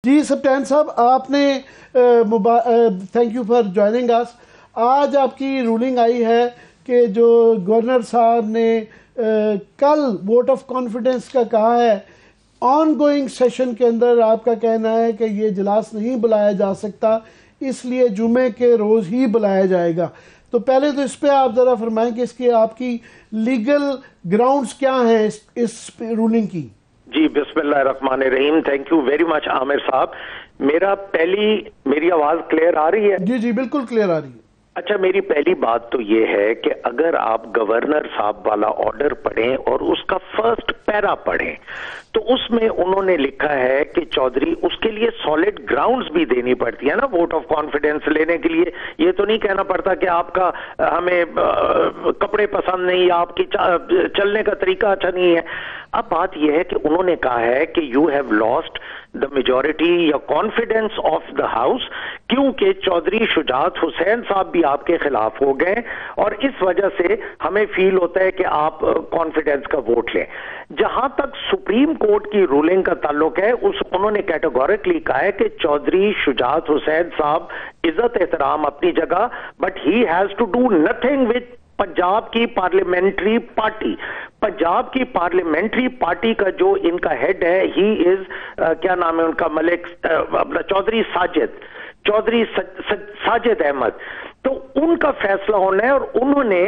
جی سبٹین صاحب، آپ نے تھینک یو فار جوائننگ اس. آج آپ کی رولنگ آئی ہے کہ جو گورنر صاحب نے کل ووٹ آف کانفیڈنس کا کہا ہے، آن گوئنگ سیشن کے اندر آپ کا کہنا ہے کہ یہ اجلاس نہیں بلایا جا سکتا، اس لیے جمعے کے روز ہی بلایا جائے گا. تو پہلے تو اس پہ آپ ذرا فرمائیں کہ اس کی آپ کی لیگل گراؤنڈز کیا ہیں اس رولنگ کی. جی بسم اللہ الرحمن الرحیم. تھینک یو ویری مچ عامر صاحب. میری آواز کلیئر آ رہی ہے؟ جی جی بالکل کلیئر آ رہی ہے. اچھا، میری پہلی بات تو یہ ہے کہ اگر آپ گورنر صاحب والا آرڈر پڑھیں اور اس کا فرسٹ پیرا پڑھیں تو اس میں انہوں نے لکھا ہے کہ چودھری اس کے لیے سالڈ گراؤنڈز بھی دینی پڑتی ہے نا ووٹ آف کانفیڈنس لینے کے لیے. یہ تو نہیں کہنا پڑتا کہ آپ کا ہمیں کپڑے پسند نہیں یا آپ کی چلنے کا طریقہ اچھا نہیں ہے. اب بات یہ ہے کہ انہوں نے کہا ہے کہ you have lost the majority یا کانفیڈنس آف دا ہاؤس، کیونکہ چودھری شجاعت حسین صاحب بھی آپ کے خلاف ہو گئے اور اس وجہ سے ہمیں فیل ہوتا ہے کہ آپ کانفیڈنس کا ووٹ لیں. جہاں تک سپریم کورٹ کی رولنگ کا تعلق ہے، انہوں نے کیٹیگوریکلی کہا ہے کہ چودھری شجاعت حسین صاحب عزت احترام اپنی جگہ، but he has to do nothing with Punjab کی پارلیمنٹری پارٹی. پنجاب کی پارلیمنٹری پارٹی کا جو ان کا ہیڈ ہے، ہی از کیا نام ہے ان کا، ملک چودھری ساجد احمد. تو ان کا فیصلہ ہونا ہے اور انہوں نے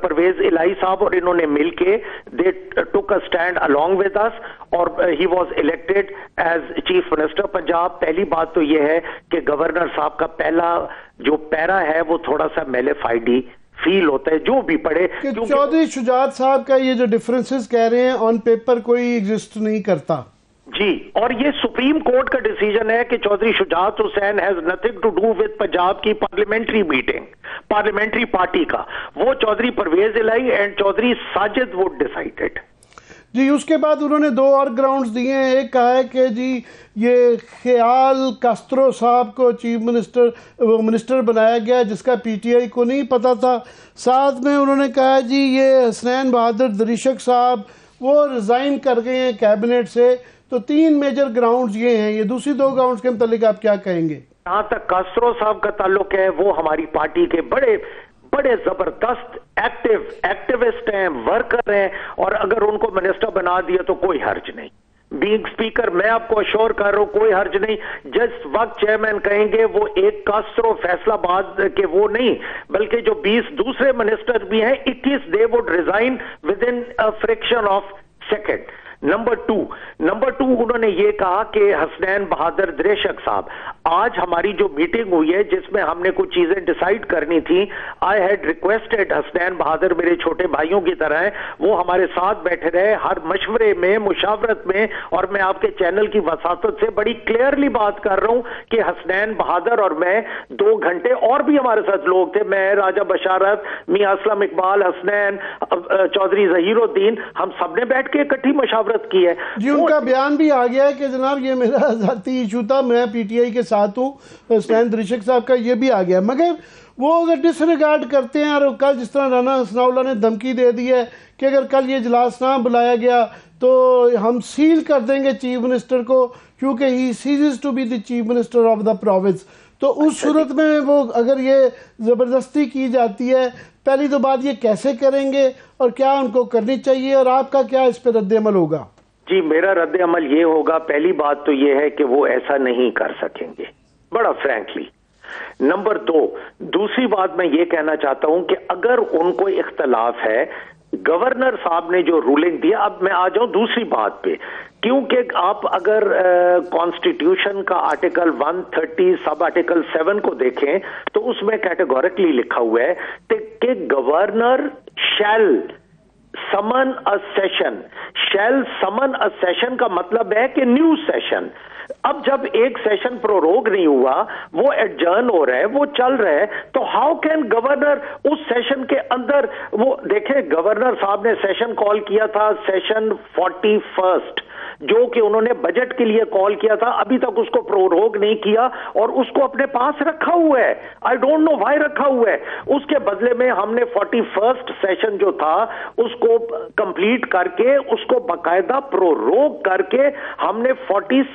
پرویز الہی صاحب اور انہوں نے مل کے دے ٹوک اے اسٹینڈ along with us اور he was elected as chief minister Punjab. پہلی بات تو یہ ہے کہ گورنر صاحب کا پہلا جو پیرا ہے وہ تھوڑا سا میلیفائڈی فیل ہوتا ہے جو بھی پڑھے. چودھری شجاعت صاحب کا یہ جو ڈیفرنسز کہہ رہے ہیں آن پیپر کوئی ایگزسٹ نہیں کرتا. جی، اور یہ سپریم کورٹ کا ڈیسیجن ہے کہ Chaudhry Shujaat Hussain has nothing to do with Punjab کی پارلیمنٹری میٹنگ، پارلیمنٹری پارٹی کا. وہ چودھری پرویز الہی اینڈ چودھری ساجد وہ ڈیسائیڈڈ. جی اس کے بعد انہوں نے دو اور گراؤنڈز دیے ہیں. ایک کہا ہے کہ جی یہ خیال کاسترو صاحب کو چیف منسٹر بنایا گیا جس کا پی ٹی آئی کو نہیں پتا تھا. ساتھ میں انہوں نے کہا جی یہ حسنین بہادر دریشک صاحب وہ ریزائن کر گئے ہیں کیبنٹ سے. تو تین میجر گراؤنڈز یہ ہیں. یہ دوسری دو گراؤنڈز کے متعلق آپ کیا کہیں گے؟ جہاں تک کاسترو صاحب کا تعلق ہے، وہ ہماری پارٹی کے بڑے زبردست ایکٹیوسٹ ہیں، ورکر ہیں، اور اگر ان کو منسٹر بنا دیا تو کوئی حرج نہیں. بینگ اسپیکر میں آپ کو اشور کر رہا ہوں کوئی حرج نہیں. جس وقت چیئرمین کہیں گے وہ ایک کاسترو فیصلہ باد کے وہ نہیں بلکہ جو 20 دوسرے منسٹر بھی ہیں 21 they would resign with in fraction of second. Number two انہوں نے یہ کہا کہ حسنین بہادر دریشک صاحب، آج ہماری جو میٹنگ ہوئی ہے جس میں ہم نے کچھ چیزیں ڈیسائیڈ کرنی تھی، آئی ہیڈ ریکویسٹڈ حسنین بہادر میرے چھوٹے بھائیوں کی طرح ہیں، وہ ہمارے ساتھ بیٹھے رہے ہر مشورے میں مشاورت میں. اور میں آپ کے چینل کی وساطت سے بڑی کلیئرلی بات کر رہا ہوں کہ حسنین بہادر اور میں 2 گھنٹے، اور بھی ہمارے ساتھ لوگ تھے، میں، راجہ بشارت، میاں اسلم اقبال، حسنین، چودھری ظہیر الدین، ہم سب نے بیٹھ کے اکٹھی مشاورت کی ہے. جی ان کا بیان بھی آ گیا ہے کہ جناب یہ میرا ذاتی ایشو تھا، میں پی ٹی آئی کے ساتھ ہوں. حسنین دریشک صاحب کا یہ بھی آ گیا. مگر وہ اگر ڈس ریگارڈ کرتے ہیں اور کل جس طرح رانا ثناء اللہ نے دھمکی دے دی ہے کہ اگر کل یہ اجلاس نہ بلایا گیا تو ہم سیل کر دیں گے چیف منسٹر کو کیونکہ he ceases to be the chief minister of the province. تو اس صورت میں وہ اگر یہ زبردستی کی جاتی ہے، پہلی تو بات یہ کیسے کریں گے اور کیا ان کو کرنی چاہیے اور آپ کا کیا اس پہ رد عمل ہوگا؟ جی میرا رد عمل یہ ہوگا، پہلی بات تو یہ ہے کہ وہ ایسا نہیں کر سکیں گے، بڑا فرینکلی. نمبر 2، دوسری بات میں یہ کہنا چاہتا ہوں کہ اگر ان کو اختلاف ہے، گورنر صاحب نے جو رولنگ دیا، اب میں آ جاؤں دوسری بات پہ، کیونکہ آپ اگر کانسٹیٹیوشن کا آرٹیکل 130 سب آرٹیکل 7 کو دیکھیں تو اس میں کیٹیگوریکلی لکھا ہوا ہے کہ گورنر شیل سمن اے سیشن. شیل سمن اے سیشن کا مطلب ہے کہ نیو سیشن. اب جب ایک سیشن پروروگ نہیں ہوا، وہ ایڈجرن ہو رہا ہے، وہ چل رہا ہے، تو ہاؤ کین گورنر اس سیشن کے اندر وہ دیکھیں. گورنر صاحب نے سیشن کال کیا تھا سیشن 41 جو کہ انہوں نے بجٹ کے لیے کال کیا تھا، ابھی تک اس کو پروروگ نہیں کیا اور اس کو اپنے پاس رکھا ہوا ہے. آئی ڈونٹ نو وائی رکھا ہوا ہے. اس کے بدلے میں ہم نے 41 سیشن جو تھا اس کو کمپلیٹ کر کے اس کو باقاعدہ پروروگ کر کے ہم نے 42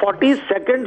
42nd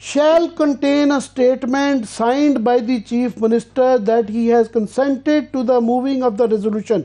shall contain a statement signed by the chief minister that he has consented to the moving of the resolution।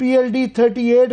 PLD 38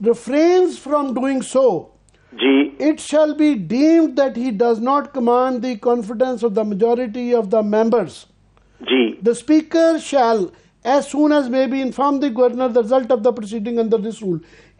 refrains from doing so, it shall be deemed that he does not command the confidence of the majority of the members. The speaker shall as soon as may be inform the governor the result of the proceeding under this rule।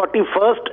41st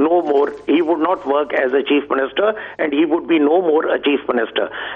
no more, he would not work as a chief minister and he would be no more a chief minister।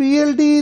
PLD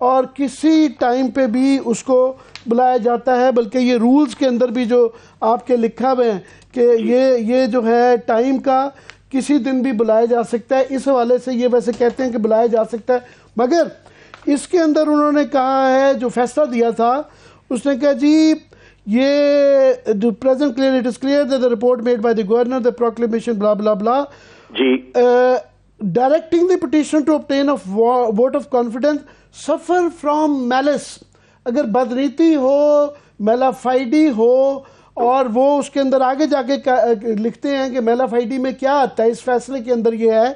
اور کسی time پہ بھی اس کو بلایا جاتا ہے، بلکہ یہ رولز کے اندر بھی جو آپ کے لکھا ہوئے ہیں کہ یہ جو ہے ٹائم کا کسی دن بھی بلایا جا سکتا ہے، اس حوالے سے یہ ویسے کہتے ہیں کہ بلایا جا سکتا ہے، مگر اس کے اندر انہوں نے کہا ہے جو فیصلہ دیا تھا اس نے کہا جی یہ present clear it is clear that the report made by the governor the proclamation blah blah blah G directing the petitioner to obtain a vote of confidence suffer from malice. اگر بدنیتی ہو، میلا فائڈی ہو، اور وہ اس کے اندر آگے جا کے لکھتے ہیں کہ میلا فائڈی میں کیا آتا ہے اس فیصلے کے اندر، یہ ہے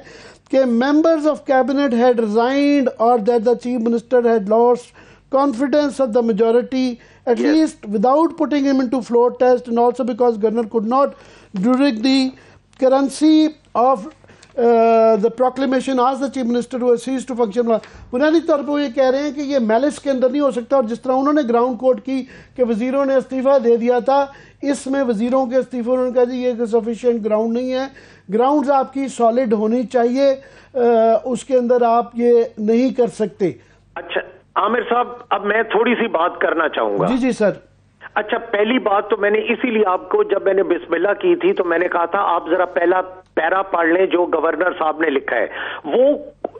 کہ members of cabinet had resigned or that the chief minister had lost confidence of the majority at least without putting him into floor test, and also because governor could not during the currency of the proclamation ask the chief minister to cease to function. بنیادی طور پر یہ کہہ رہے ہیں کہ یہ mills کے اندر نہیں ہو سکتا، اور جس طرح انہوں نے گراؤنڈ کوٹ کی کہ وزیروں نے استعفیٰ دے دیا تھا، اس میں وزیروں کے استعفے انہوں نے کہا جی یہ سفیشینٹ گراؤنڈ نہیں ہے، گراؤنڈز آپ کی سالڈ ہونی چاہیے، اس کے اندر آپ یہ نہیں کر سکتے. اچھا عامر صاحب، اب میں تھوڑی سی بات کرنا چاہوں گا. جی جی سر. اچھا پہلی بات تو میں نے اسی لیے آپ کو جب میں نے بسم اللہ کی تھی تو میں نے کہا تھا آپ ذرا پہلا پیرا پڑھ لیں جو گورنر صاحب نے لکھا ہے. وہ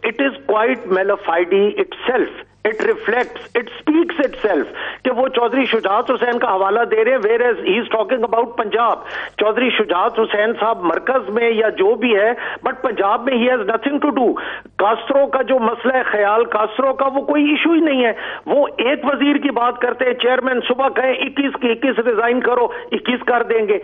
it is quite malafide itself, it reflects, it speaks itself کہ وہ چودھری شجاعت حسین کا حوالہ دے رہے ہیں، whereas he is talking about Punjab. Chaudhry Shujaat Hussain صاحب مرکز میں یا جو بھی ہے، بٹ پنجاب میں he has nothing to do. Castro کا جو مسئلہ ہے، خیال کاسٹرو کا، وہ کوئی ایشو ہی نہیں ہے. وہ ایک وزیر کی بات کرتے ہیں، چیئرمین صبح کہیں 21 کی 21 ریزائن کرو، 21 کر دیں گے.